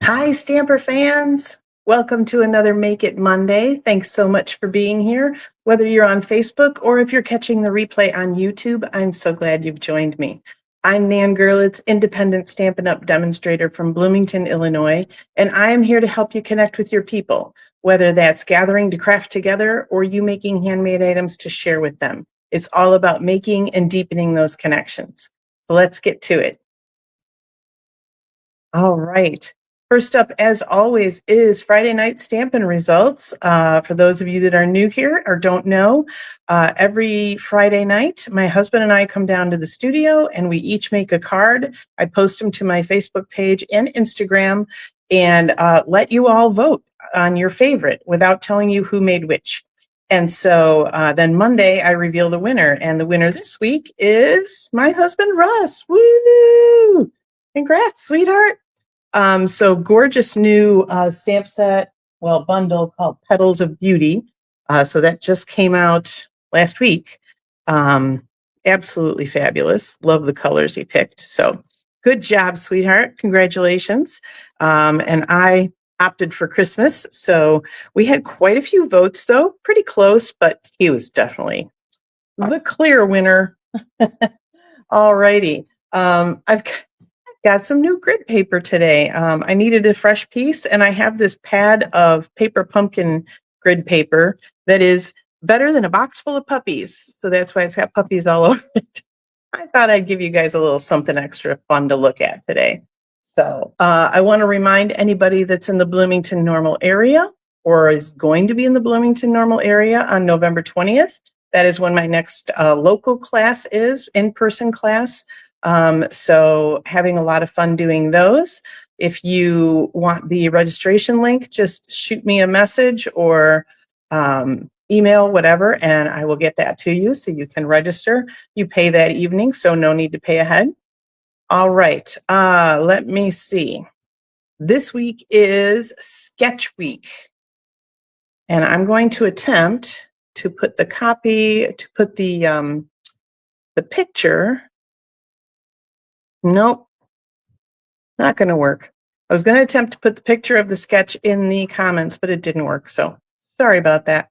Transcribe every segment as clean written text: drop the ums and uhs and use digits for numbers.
Hi, Stamper fans. Welcome to another Make It Monday. Thanks so much for being here. Whether you're on Facebook or if you're catching the replay on YouTube, I'm so glad you've joined me. I'm Nan Gerlitz, independent Stampin' Up! Demonstrator from Bloomington, Illinois, and I am here to help you connect with your people, whether that's gathering to craft together or you making handmade items to share with them. It's all about making and deepening those connections. So let's get to it. All right. First up, as always, is Friday night Stampin' results. For those of you that are new here or don't know, every Friday night, my husband and I come down to the studio and we each make a card. I post them to my Facebook page and Instagram and let you all vote on your favorite without telling you who made which. And so then Monday, I reveal the winner. And the winner this week is my husband, Russ. Woo! Congrats, sweetheart. So gorgeous new stamp set, bundle called Petals of Beauty. So that just came out last week. Absolutely fabulous. Love the colors he picked. So good job, sweetheart. Congratulations. And I opted for Christmas. So we had quite a few votes, though. Pretty close, but he was definitely the clear winner. All righty. I've got some new grid paper today. I needed a fresh piece, and I have this pad of Paper Pumpkin grid paper that is better than a box full of puppies. So that's why it's got puppies all over it. I thought I'd give you guys a little something extra fun to look at today. So I want to remind anybody that's in the Bloomington Normal area or is going to be in the Bloomington Normal area on November 20th. That is when my next local class is, in-person class. So having a lot of fun doing those. If you want the registration link, just shoot me a message or email, whatever, and I will get that to you so you can register. You pay that evening, so no need to pay ahead. All right, let me see. This week is Sketch Week, and I'm going to attempt to put the picture. Nope, not going to work. I was going to attempt to put the picture of the sketch in the comments, but it didn't work. So sorry about that.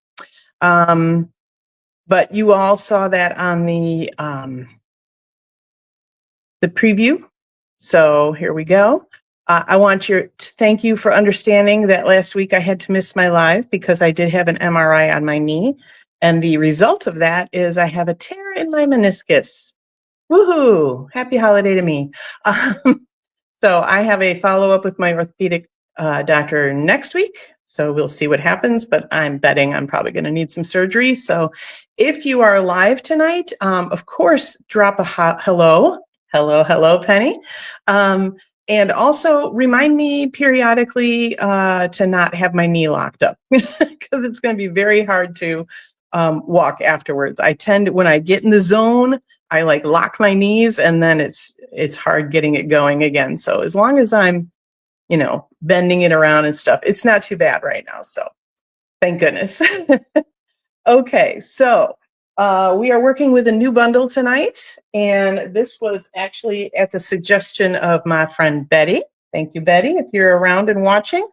But you all saw that on the preview. So here we go. I want to thank you for understanding that last week I had to miss my live because I did have an MRI on my knee. And the result of that is I have a tear in my meniscus. Woohoo! Happy holiday to me. So I have a follow-up with my orthopedic doctor next week. So we'll see what happens, but I'm betting I'm probably going to need some surgery. So if you are live tonight, of course, drop a hello, Penny. And also remind me periodically to not have my knee locked up because it's going to be very hard to walk afterwards. I tend, when I get in the zone, I like lock my knees and then it's hard getting it going again. So as long as I'm, bending it around and stuff, it's not too bad right now. So thank goodness. Okay. So we are working with a new bundle tonight. And this was actually at the suggestion of my friend Betty. Thank you, Betty, if you're around and watching.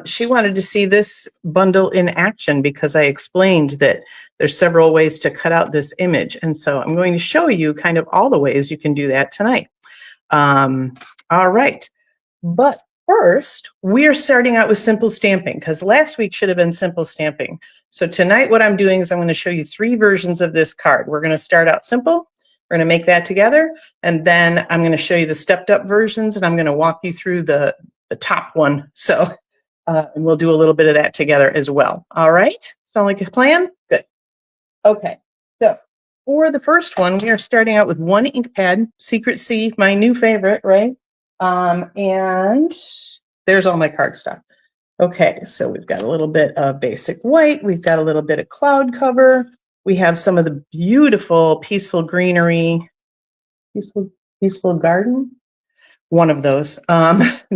She wanted to see this bundle in action because I explained that there's several ways to cut out this image. And so I'm going to show you kind of all the ways you can do that tonight. All right. But first, we're starting out with simple stamping because last week should have been simple stamping. So tonight what I'm doing is I'm going to show you 3 versions of this card. We're going to start out simple. We're going to make that together. And then I'm going to show you the stepped up versions and I'm going to walk you through the top one. So and we'll do a little bit of that together as well. All right. Sound like a plan? Good. Okay. So for the first one, we are starting out with 1 ink pad, Secret C, my new favorite, right? And there's all my cardstock. Okay, so we've got a little bit of basic white. We've got a little bit of cloud cover. We have some of the beautiful Peaceful Greenery, Peaceful Garden. One of those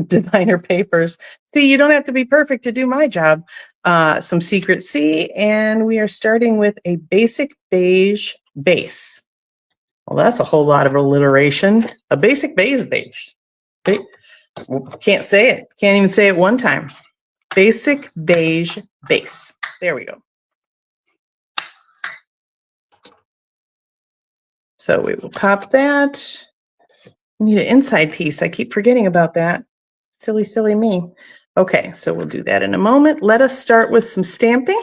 designer papers. See, you don't have to be perfect to do my job. Some Secret C, and we are starting with a basic beige base. Well, that's a whole lot of alliteration. A basic beige. Can't say it. Can't even say it one time. Basic beige base. There we go. So we will pop that. We need an inside piece. I keep forgetting about that. Silly, silly me. Okay, so we'll do that in a moment. Let us start with some stamping.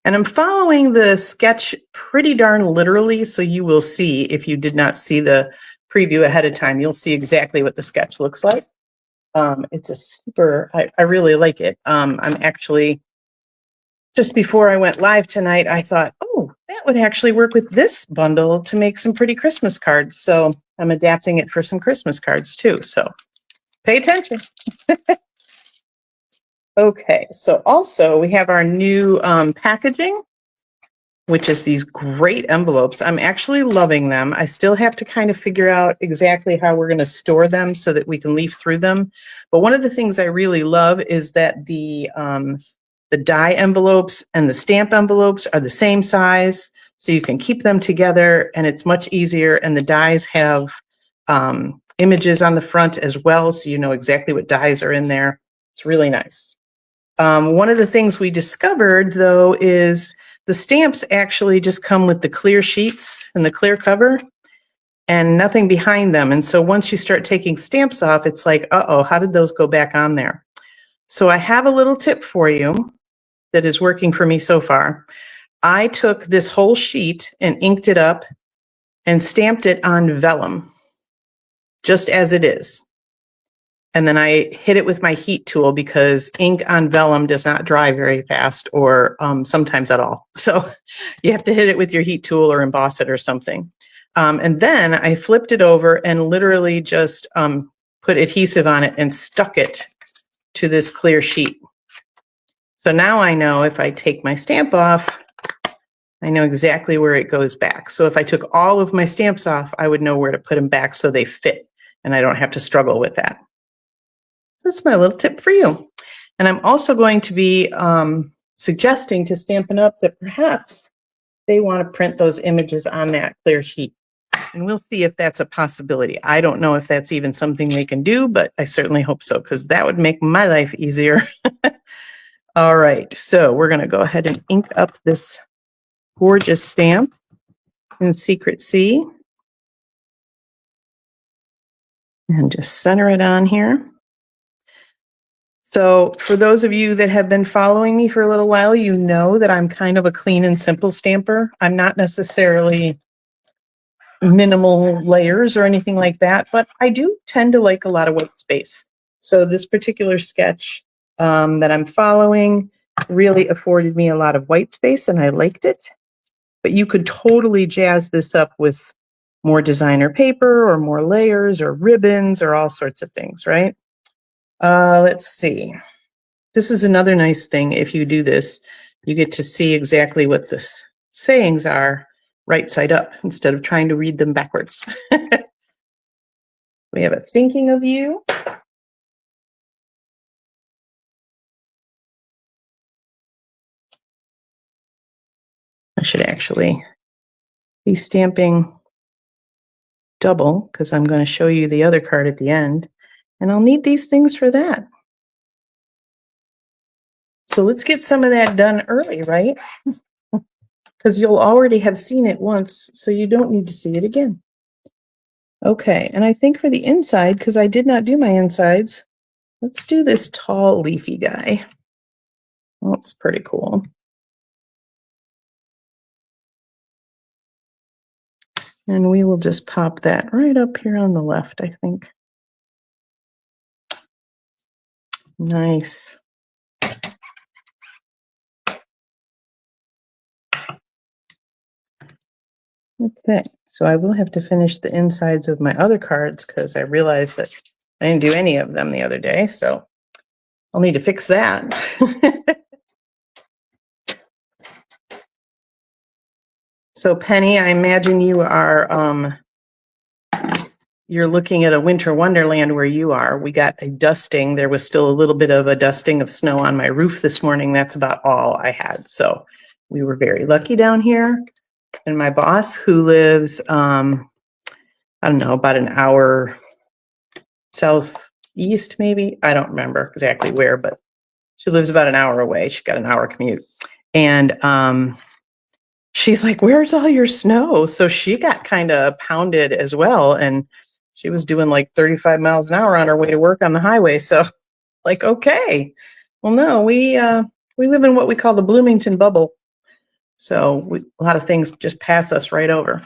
And I'm following the sketch pretty darn literally, so you will see, if you did not see the preview ahead of time, you'll see exactly what the sketch looks like. It's a super, I really like it. I'm actually, just before I went live tonight, I thought, oh, that would actually work with this bundle to make some pretty Christmas cards. So I'm adapting it for some Christmas cards too. So pay attention. Okay, so also we have our new packaging, which is these great envelopes. I'm actually loving them. I still have to kind of figure out exactly how we're going to store them so that we can leaf through them. But one of the things I really love is that the die envelopes and the stamp envelopes are the same size, so you can keep them together and it's much easier. And the dies have images on the front as well, so you know exactly what dies are in there. It's really nice. One of the things we discovered, though, is the stamps actually just come with the clear sheets and the clear cover and nothing behind them. And so once you start taking stamps off, it's like, uh-oh, how did those go back on there? So I have a little tip for you that is working for me so far. I took this whole sheet and inked it up and stamped it on vellum, just as it is. And then I hit it with my heat tool because ink on vellum does not dry very fast or sometimes at all. So you have to hit it with your heat tool or emboss it or something. And then I flipped it over and literally just put adhesive on it and stuck it to this clear sheet. So now I know if I take my stamp off, I know exactly where it goes back. So if I took all of my stamps off, I would know where to put them back so they fit and I don't have to struggle with that. That's my little tip for you. And I'm also going to be suggesting to Stampin' Up! That perhaps they want to print those images on that clear sheet. And we'll see if that's a possibility. I don't know if that's even something they can do, but I certainly hope so, because that would make my life easier. All right, so we're going to go ahead and ink up this gorgeous stamp in Secret C. And just center it on here. So for those of you that have been following me for a little while, you know that I'm kind of a clean and simple stamper. I'm not necessarily minimal layers or anything like that, but I do tend to like a lot of white space. So this particular sketch that I'm following really afforded me a lot of white space and I liked it. But you could totally jazz this up with more designer paper or more layers or ribbons or all sorts of things, right? Let's see. This is another nice thing. If you do this, you get to see exactly what the sayings are right side up instead of trying to read them backwards. We have a thinking of you. I should actually be stamping double because I'm going to show you the other card at the end. And I'll need these things for that. So let's get some of that done early, right? Because you'll already have seen it once, so you don't need to see it again. Okay, and I think for the inside, because I did not do my insides, let's do this tall leafy guy. That's pretty cool. And we will just pop that right up here on the left, I think. Nice. Okay, so I will have to finish the insides of my other cards because I realized that I didn't do any of them the other day, so I'll need to fix that. So Penny, I imagine you are you're looking at a winter wonderland where you are. We got a dusting. There was still a little bit of a dusting of snow on my roof this morning. That's about all I had. So we were very lucky down here. And my boss, who lives, I don't know, about an hour southeast, maybe. I don't remember exactly where, but she lives about an hour away. She got an hour commute. And she's like, where's all your snow? So she got kind of pounded as well. And she was doing like 35 miles an hour on her way to work on the highway. So like, okay, well, no, we live in what we call the Bloomington bubble. So a lot of things just pass us right over.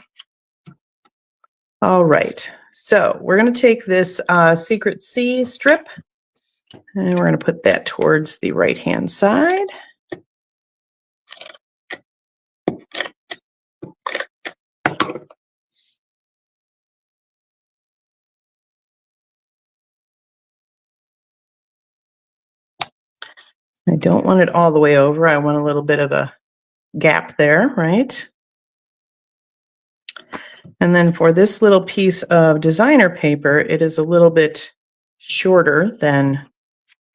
All right. So we're going to take this Secret C strip and we're going to put that towards the right-hand side. I don't want it all the way over. I want a little bit of a gap there, right? And then for this little piece of designer paper, it is a little bit shorter than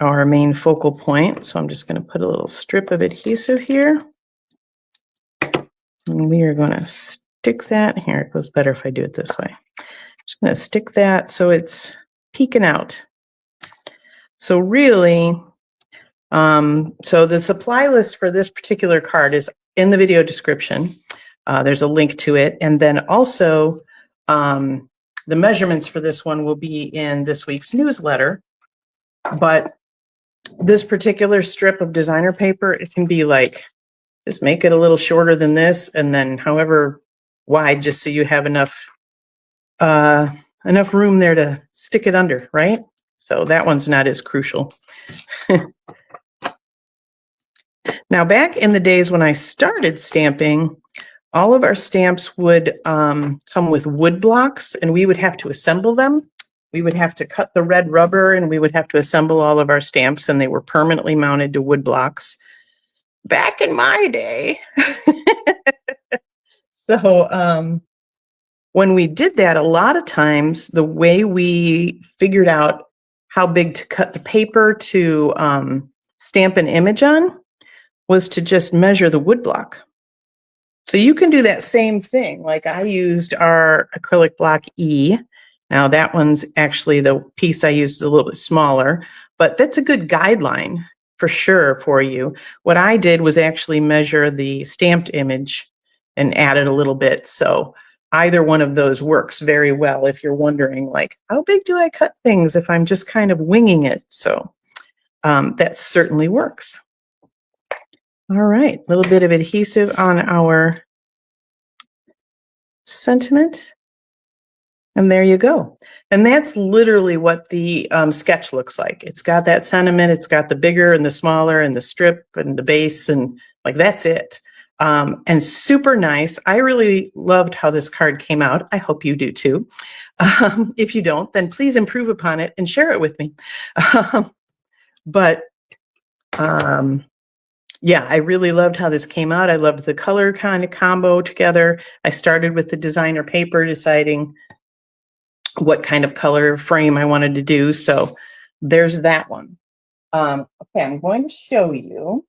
our main focal point. So I'm just going to put a little strip of adhesive here. And we are going to stick that. Here, it goes better if I do it this way. Just going to stick that so it's peeking out. So really, so the supply list for this particular card is in the video description. There's a link to it. And then also the measurements for this one will be in this week's newsletter. But this particular strip of designer paper, it can be like, just make it a little shorter than this and then however wide, just so you have enough room there to stick it under, right? So that one's not as crucial. Now, back in the days when I started stamping, all of our stamps would come with wood blocks and we would have to assemble them. We would have to cut the red rubber and we would have to assemble all of our stamps, and they were permanently mounted to wood blocks. Back in my day. So when we did that, a lot of times the way we figured out how big to cut the paper to stamp an image on was to just measure the wood block. So you can do that same thing. Like I used our acrylic block E. Now that one's actually, the piece I used is a little bit smaller, but that's a good guideline for sure for you. What I did was actually measure the stamped image and added a little bit. So either one of those works very well if you're wondering, like, how big do I cut things if I'm just kind of winging it? So that certainly works. All right, a little bit of adhesive on our sentiment. And there you go. And that's literally what the sketch looks like. It's got that sentiment, it's got the bigger and the smaller and the strip and the base, and like that's it. And super nice. I really loved how this card came out. I hope you do too. If you don't, then please improve upon it and share it with me. Yeah, I really loved how this came out. I loved the color kind of combo together. I started with the designer paper, deciding what kind of color frame I wanted to do. So there's that one. Okay, I'm going to show you,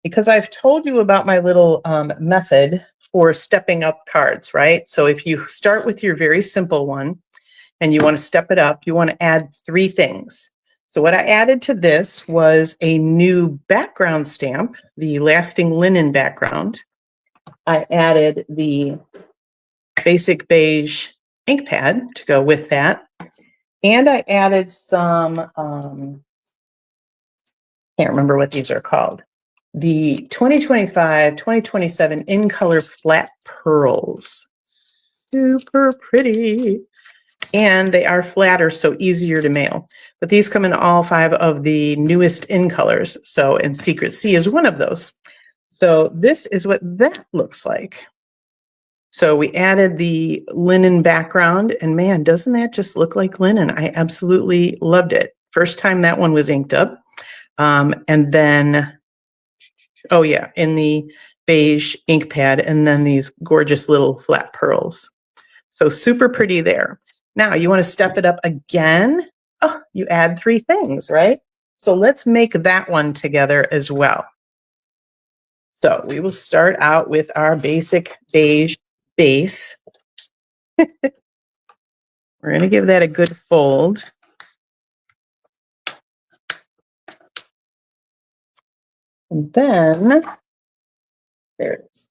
because I've told you about my little method for stepping up cards, right? So if you start with your very simple one and you want to step it up, you want to add 3 things. So what I added to this was a new background stamp, the lasting linen background. I added the basic beige ink pad to go with that. And I added some, can't remember what these are called, the 2025, 2027 in color flat pearls. Super pretty. And they are flatter, so easier to mail. But these come in all 5 of the newest in colors. So, and Secret C is one of those. So this is what that looks like. So we added the linen background, and man, doesn't that just look like linen? I absolutely loved it. First time that one was inked up. And then, oh yeah, in the beige ink pad, and then these gorgeous little flat pearls. So super pretty there. Now you want to step it up again. Oh, you add 3 things, right? So let's make that one together as well. So we will start out with our basic beige base. We're going to give that a good fold. And then, there it is.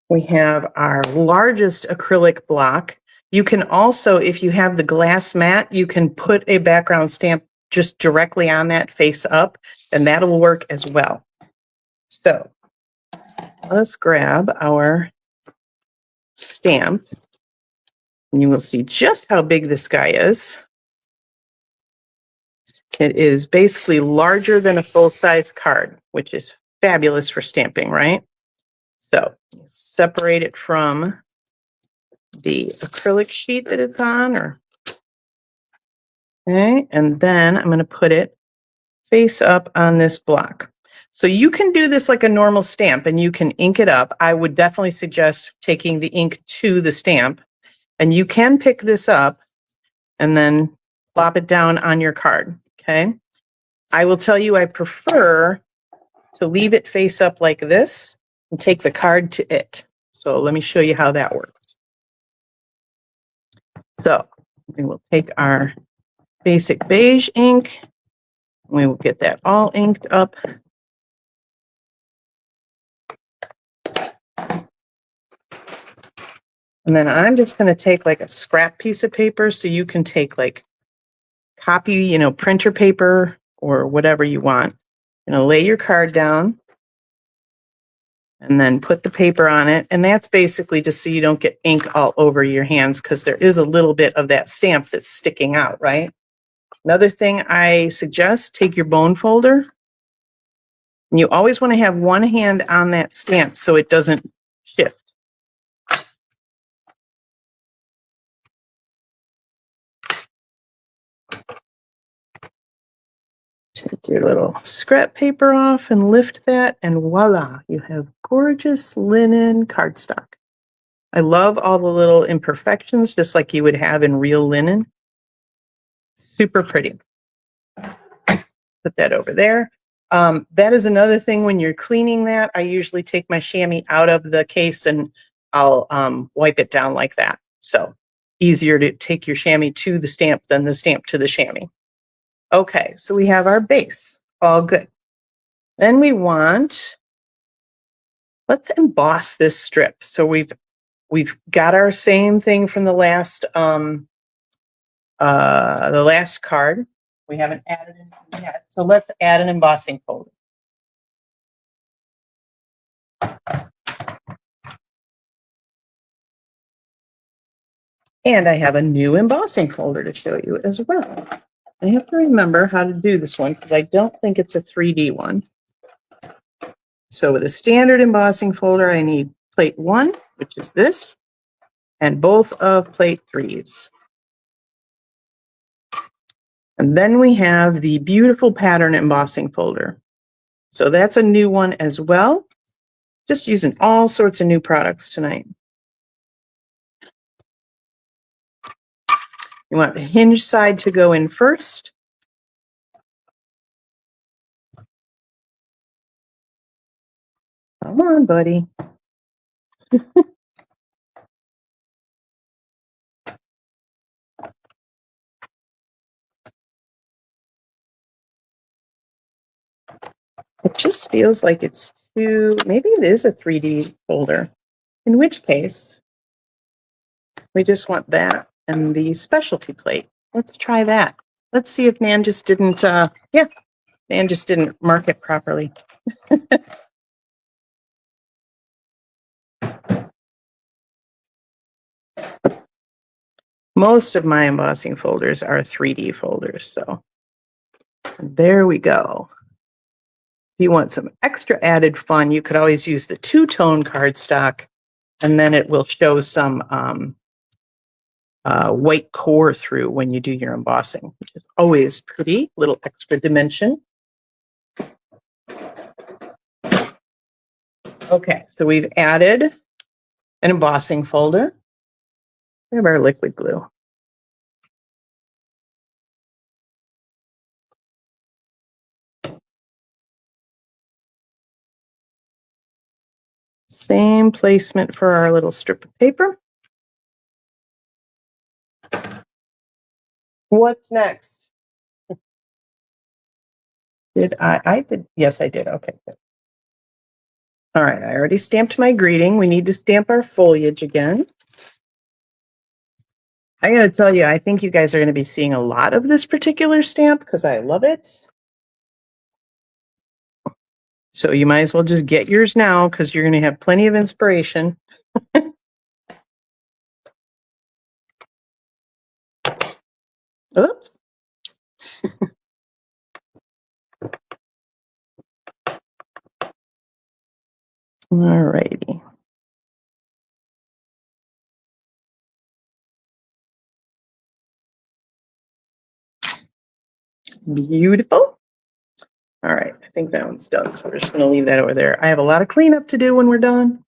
We have our largest acrylic block. You can also, if you have the glass mat, you can put a background stamp just directly on that face up, and that'll work as well. So let's grab our stamp, and you will see just how big this guy is. It is basically larger than a full-size card, which is fabulous for stamping, right? So separate it from the acrylic sheet that it's on, okay, and then I'm going to put it face up on this block. So you can do this like a normal stamp and you can ink it up. I would definitely suggest taking the ink to the stamp, and you can pick this up and then plop it down on your card, okay? I will tell you I prefer to leave it face up like this and take the card to it. So let me show you how that works. So we will take our basic beige ink. We will get that all inked up. And then I'm just going to take like a scrap piece of paper, so you can take like copy, printer paper or whatever you want. Lay your card down and then put the paper on it. And that's basically just so you don't get ink all over your hands, because there is a little bit of that stamp that's sticking out, right? Another thing I suggest, take your bone folder. And you always want to have one hand on that stamp so it doesn't shift. Take your little scrap paper off and lift that, and voila, you have gorgeous linen cardstock. I love all the little imperfections, just like you would have in real linen. Super pretty. Put that over there. That is another thing when you're cleaning that. I usually take my chamois out of the case and I'll wipe it down like that. So easier to take your chamois to the stamp than the stamp to the chamois. Okay, so we have our base. All good. Then we want, let's emboss this strip. So we've got our same thing from the last card. We haven't added it yet. So let's add an embossing folder. And I have a new embossing folder to show you as well. I have to remember how to do this one because I don't think it's a 3D one. So with a standard embossing folder, I need plate 1, which is this, and both of plate 3s. And then we have the beautiful pattern embossing folder. So that's a new one as well. Just using all sorts of new products tonight. You want the hinge side to go in first. Come on, buddy. It just feels like it's too, maybe it is a 3D folder, in which case we just want that and the specialty plate. Let's try that. Let's see if Nan just didn't, Nan just didn't mark it properly. Most of my embossing folders are 3D folders, so there we go. If you want some extra added fun, you could always use the two-tone cardstock, and then it will show some white core through when you do your embossing, which is always pretty, little extra dimension. Okay, so we've added an embossing folder. We have our liquid glue. Same placement for our little strip of paper. What's next? Did I did, yes, I did. Okay, good. All right, I already stamped my greeting. We need to stamp our foliage again. I gotta tell you, I think you guys are gonna be seeing a lot of this particular stamp because I love it. So you might as well just get yours now because you're gonna have plenty of inspiration. Oops. All righty. Beautiful. All right, I think that one's done. So we're just gonna leave that over there. I have a lot of cleanup to do when we're done.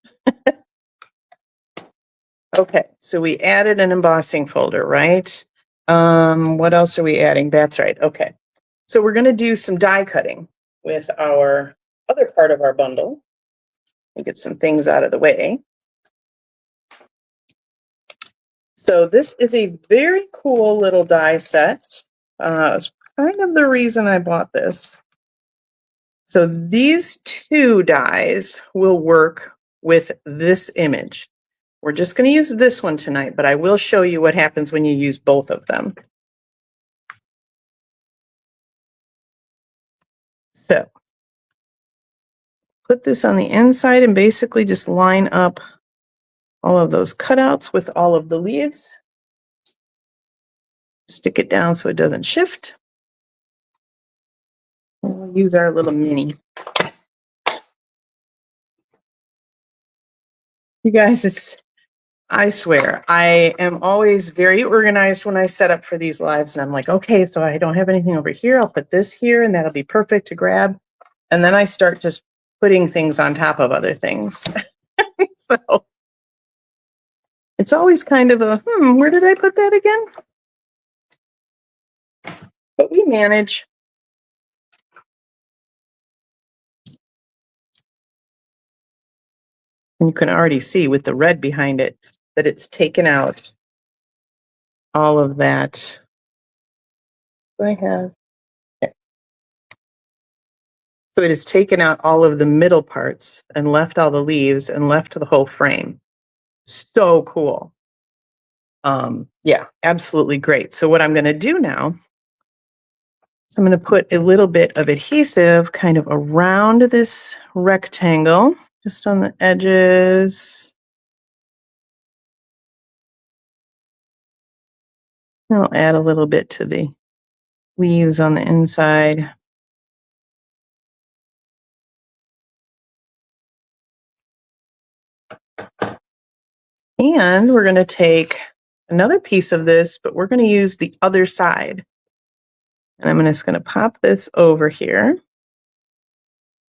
Okay, so we added an embossing folder, right? What else are we adding? That's right. Okay. So we're gonna do some die cutting with our other part of our bundle. We'll get some things out of the way. So this is a very cool little die set. It's kind of the reason I bought this. So these two dies will work with this image. We're just going to use this one tonight, but I will show you what happens when you use both of them. So put this on the inside and basically just line up all of those cutouts with all of the leaves. Stick it down so it doesn't shift. And we'll use our little mini. You guys, I swear, I am always very organized when I set up for these lives. And I'm like, okay, so I don't have anything over here. I'll put this here and that'll be perfect to grab. And then I start just putting things on top of other things. So it's always kind of a, where did I put that again? But we manage. And you can already see with the red behind it that it's taken out all of that. What do I have? Okay. So it has taken out all of the middle parts and left all the leaves and left the whole frame. So cool. Yeah, absolutely great. So what I'm going to do now is I'm going to put a little bit of adhesive kind of around this rectangle, just on the edges. I'll add a little bit to the leaves on the inside. And we're going to take another piece of this, but we're going to use the other side. And I'm just going to pop this over here.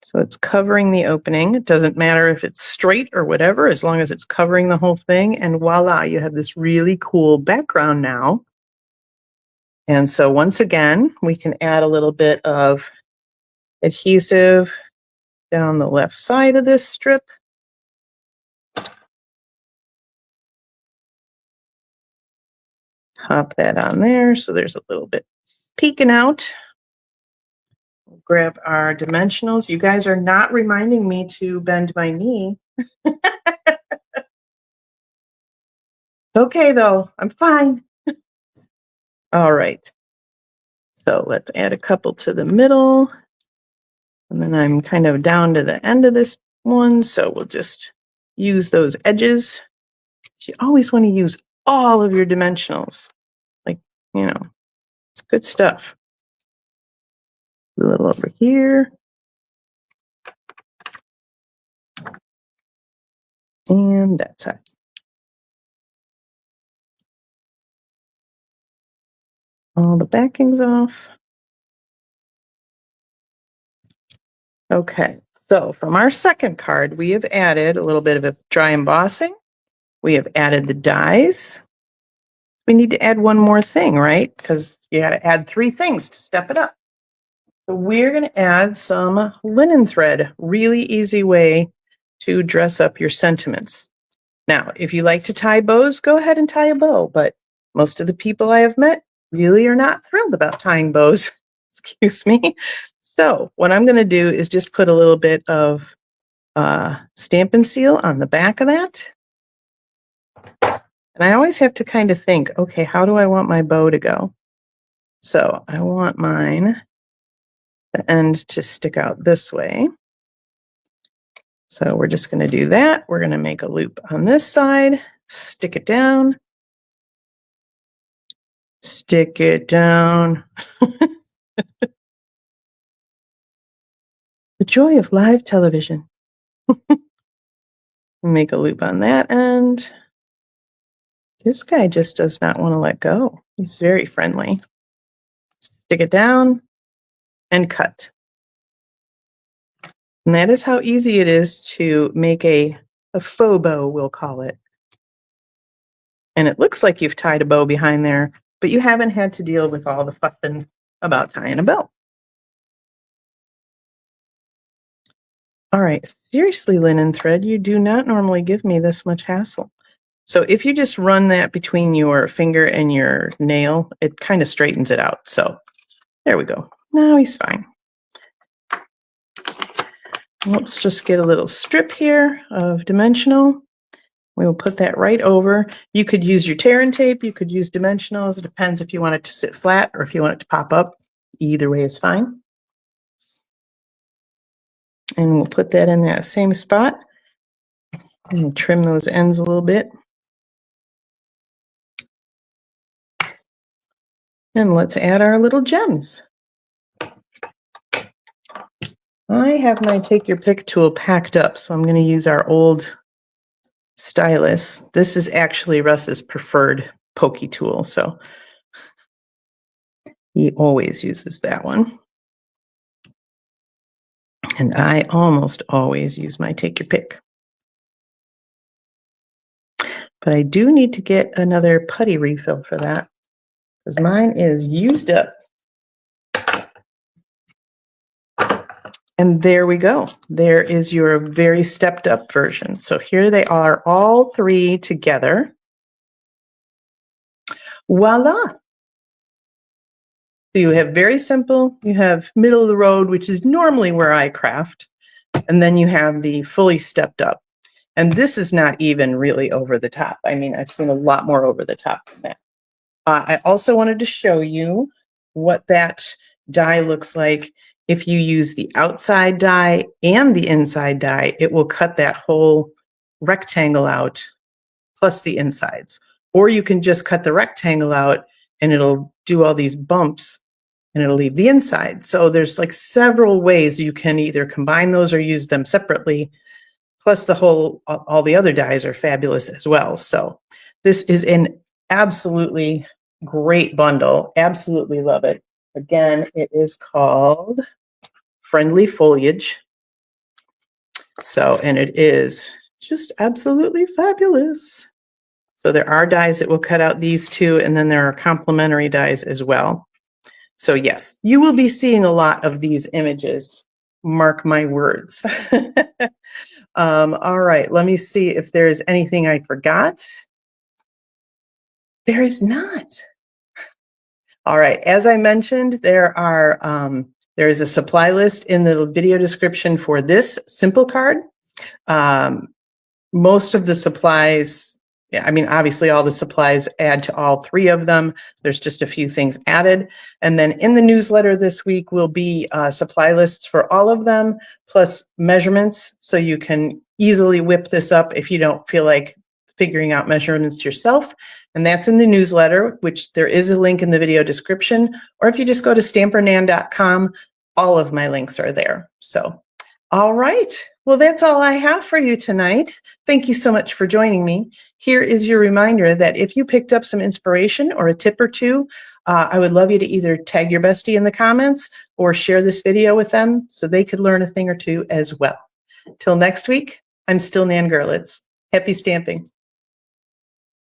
So it's covering the opening. It doesn't matter if it's straight or whatever, as long as it's covering the whole thing. And voila, you have this really cool background now. And so once again, we can add a little bit of adhesive down the left side of this strip. Pop that on there so there's a little bit peeking out. We'll grab our dimensionals. You guys are not reminding me to bend my knee. Okay, though, I'm fine. All right. So let's add a couple to the middle. And then I'm kind of down to the end of this one. So we'll just use those edges. You always want to use all of your dimensionals. Like, you know, it's good stuff. A little over here. And that's it. All the backings off. Okay, so from our second card, we have added a little bit of a dry embossing. We have added the dies. We need to add one more thing, right? Because you got to add 3 things to step it up. So we're going to add some linen thread. Really easy way to dress up your sentiments. Now, if you like to tie bows, go ahead and tie a bow. But most of the people I have met really are not thrilled about tying bows. Excuse me. So what I'm going to do is just put a little bit of Stampin' Seal on the back of that. And I always have to kind of think, okay, how do I want my bow to go? So I want mine, the end to stick out this way. So we're just going to do that. We're going to make a loop on this side, stick it down, stick it down. The joy of live television. Make a loop on that end. This guy just does not want to let go. He's very friendly. Stick it down and cut. And that is how easy it is to make a faux bow, we'll call it. And it looks like you've tied a bow behind there, but you haven't had to deal with all the fussing about tying a bow. All right, seriously, linen thread, you do not normally give me this much hassle. So if you just run that between your finger and your nail, it kind of straightens it out. So there we go. Now he's fine. Let's just get a little strip here of dimensional. We will put that right over. You could use your tear and tape. You could use dimensionals. It depends if you want it to sit flat or if you want it to pop up. Either way is fine. And we'll put that in that same spot and trim those ends a little bit. And let's add our little gems. I have my Take Your Pick tool packed up, so I'm going to use our old stylus. This is actually Russ's preferred pokey tool, so he always uses that one. And I almost always use my Take Your Pick. But I do need to get another putty refill for that, because mine is used up. And there we go. There is your very stepped up version. So here they are, all three together. Voila. So you have very simple, you have middle of the road, which is normally where I craft. And then you have the fully stepped up. And this is not even really over the top. I mean, I've seen a lot more over the top than that. I also wanted to show you what that die looks like. If you use the outside die and the inside die, it will cut that whole rectangle out plus the insides. Or you can just cut the rectangle out and it'll do all these bumps and it'll leave the inside. So there's like several ways you can either combine those or use them separately. Plus all the other dies are fabulous as well. So this is an absolutely great bundle. Absolutely love it. Again, it is called Friendly Foliage. So, and it is just absolutely fabulous. So there are dies that will cut out these two, and then there are complementary dies as well. So yes, you will be seeing a lot of these images. Mark my words. All right, let me see if there is anything I forgot. There is not. All right, as I mentioned, there is a supply list in the video description for this simple card. Most of the supplies, I mean, obviously all the supplies add to all three of them. There's just a few things added. And then in the newsletter this week will be supply lists for all of them, plus measurements. So you can easily whip this up if you don't feel like figuring out measurements yourself. And that's in the newsletter, which there is a link in the video description. Or if you just go to stampernan.com, all of my links are there. So, all right. Well, that's all I have for you tonight. Thank you so much for joining me. Here is your reminder that if you picked up some inspiration or a tip or two, I would love you to either tag your bestie in the comments or share this video with them so they could learn a thing or two as well. Till next week, I'm still Nan Gerlitz. Happy stamping.